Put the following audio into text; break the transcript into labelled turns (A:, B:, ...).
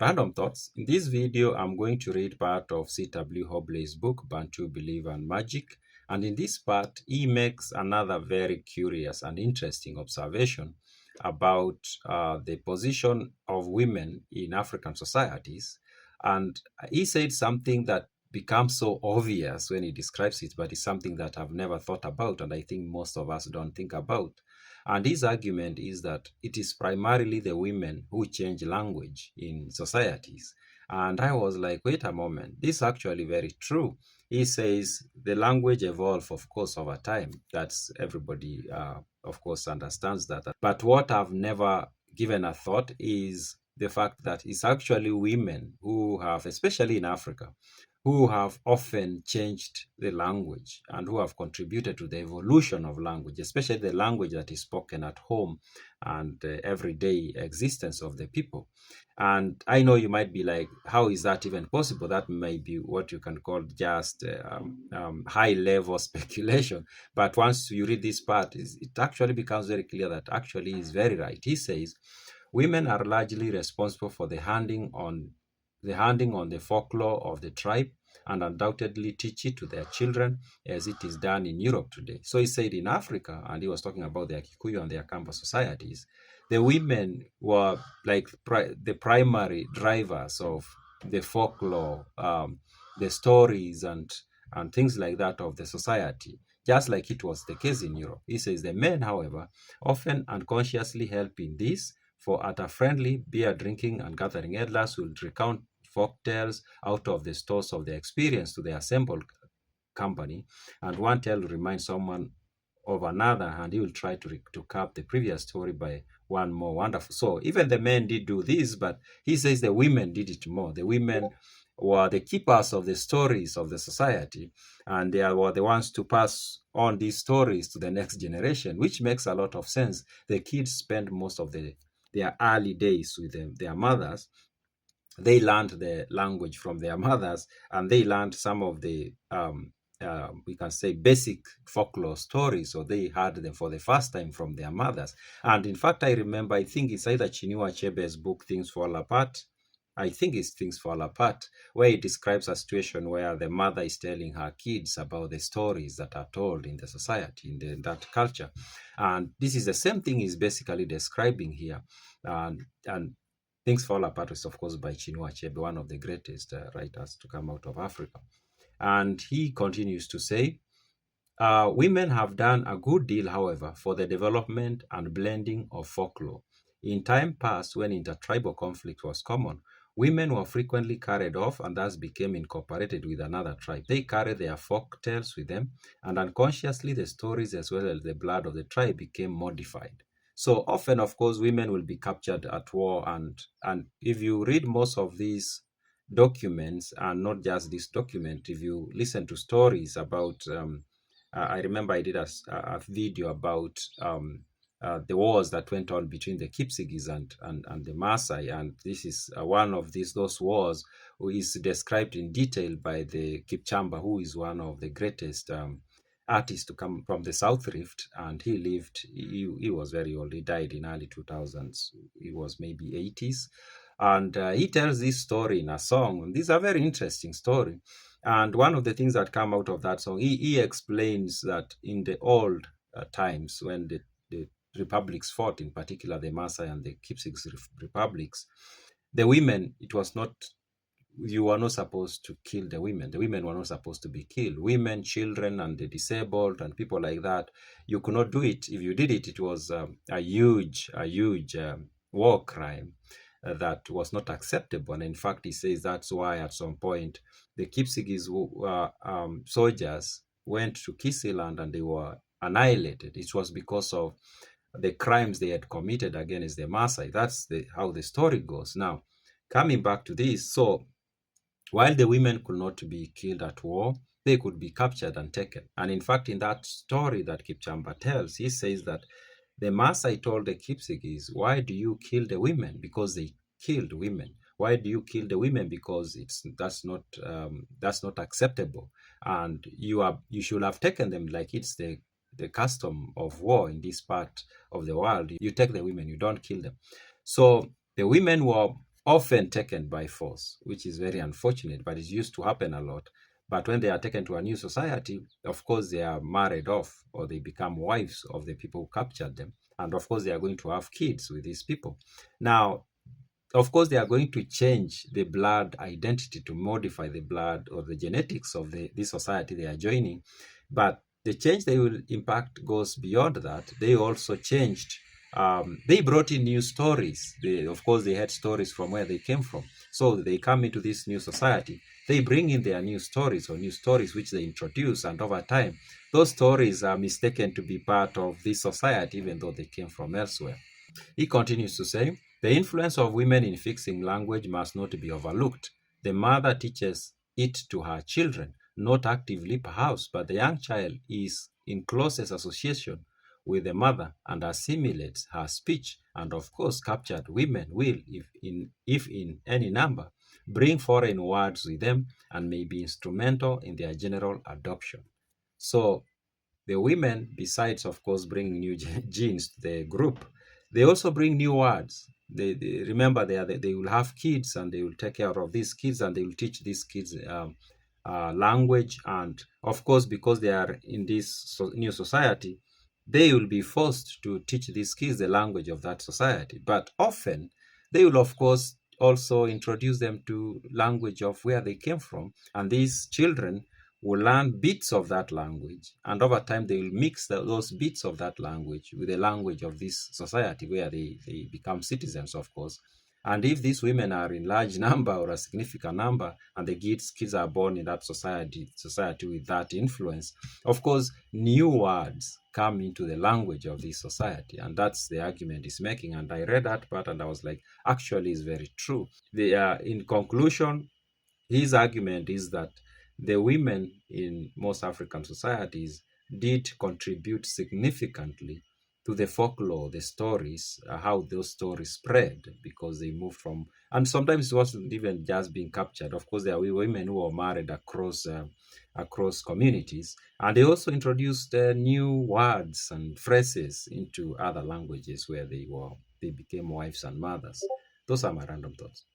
A: Random Thoughts. In this video, I'm going to read part of C.W. Hobley's book, Bantu Belief and Magic. And in this part, he makes another very curious and interesting observation about the position of women in African societies. And he said something that becomes so obvious when he describes it, but it's something that I've never thought about, and I think most of us don't think about. And his argument is that it is primarily the women who change language in societies. And I was like, wait a moment, this is actually very true. He says the language evolves, of course, over time. That's everybody, of course, understands that. But what I've never given a thought is the fact that it's actually women who have, especially in Africa, who have often changed the language and who have contributed to the evolution of language, especially the language that is spoken at home and everyday existence of the people. And I know you might be like, how is that even possible? That may be what you can call just high level speculation. But once you read this part, it actually becomes very clear that actually is very right. He says, women are largely responsible for the handing on the folklore of the tribe and undoubtedly teach it to their children as it is done in Europe today. So he said in Africa, and he was talking about the Kikuyu and their Kamba societies, the women were like the primary drivers of the folklore, the stories and things like that of the society, just like it was the case in Europe. He says the men, however, often unconsciously help in this, for at a friendly beer drinking and gathering, elders will recount folk tales out of the stores of their experience to the assembled company, and one tale will remind someone of another, and he will try to cap the previous story by one more wonderful. So even the men did do this, but he says the women did it more. The women were the keepers of the stories of the society, and they were the ones to pass on these stories to the next generation, which makes a lot of sense. The kids spend most of their early days with their mothers. They learned the language from their mothers, and they learned some of the we can say basic folklore stories, so they heard them for the first time from their mothers. And in fact, I remember, I think it's either Chinua Achebe's book Things Fall Apart. I think it's Things Fall Apart, where it describes a situation where the mother is telling her kids about the stories that are told in the society, in that culture. And this is the same thing he's basically describing here. And Things Fall Apart is, of course, by Chinua Achebe, one of the greatest writers to come out of Africa. And he continues to say, women have done a good deal, however, for the development and blending of folklore. In time past, when intertribal conflict was common, women were frequently carried off and thus became incorporated with another tribe. They carried their folk tales with them, and unconsciously the stories as well as the blood of the tribe became modified. So often, of course, women will be captured at war, and if you read most of these documents, and not just this document, if you listen to stories about I remember I did a video about the wars that went on between the Kipsigis and the Maasai, and this is one of those wars who is described in detail by the Kipchamba, who is one of the greatest artists to come from the South Rift, and he lived. He was very old. He died in early 2000s. He was maybe 80s, and he tells this story in a song. This is a very interesting story. And one of the things that come out of that song, he explains that in the old times when the republics fought, in particular the Maasai and the Kipsigis republics, the women, it was not, you were not supposed to kill the women. The women were not supposed to be killed. Women, children, and the disabled and people like that, you could not do it. If you did it, it was a huge war crime that was not acceptable. And in fact, he says that's why at some point the Kipsigis soldiers went to Kisiland and they were annihilated. It was because of the crimes they had committed against the Maasai. That's how the story goes. Now, coming back to this, so while the women could not be killed at war, they could be captured and taken. And in fact, in that story that Kipchamba tells, he says that the Maasai told the Kipsigis, why do you kill the women? Because they killed women. Why do you kill the women? Because that's not acceptable. And you should have taken them, like it's the custom of war in this part of the world. You take the women, you don't kill them. So the women were often taken by force, which is very unfortunate, but it used to happen a lot. But when they are taken to a new society, of course, they are married off or they become wives of the people who captured them. And of course, they are going to have kids with these people. Now, of course, they are going to change the blood identity to modify the blood or the genetics of the society they are joining. But the change they will impact goes beyond that. They also changed. They brought in new stories. Of course, they had stories from where they came from. So they come into this new society. They bring in their new stories or new stories which they introduce. And over time, those stories are mistaken to be part of this society, even though they came from elsewhere. He continues to say, the influence of women in fixing language must not be overlooked. The mother teaches it to her children, not actively perhaps, but the young child is in closest association with the mother and assimilates her speech. And of course, captured women will, if in any number, bring foreign words with them and may be instrumental in their general adoption. So the women, besides, of course, bringing new genes to the group, they also bring new words. They remember they will have kids and they will take care of these kids and they will teach these kids language. And of course, because they are in this new society, they will be forced to teach these kids the language of that society. But often, they will, of course, also introduce them to language of where they came from. And these children will learn bits of that language, and over time they will mix those bits of that language with the language of this society where they become citizens, of course. And if these women are in large number or a significant number, and the kids are born in that society with that influence, of course, new words come into the language of this society, and that's the argument he's making. And I read that part, and I was like, actually, it's very true. In conclusion, his argument is that the women in most African societies did contribute significantly to the folklore, the stories, how those stories spread because they moved from, and sometimes it wasn't even just being captured. Of course, there were women who were married across communities, and they also introduced new words and phrases into other languages where they became wives and mothers. Those are my random thoughts.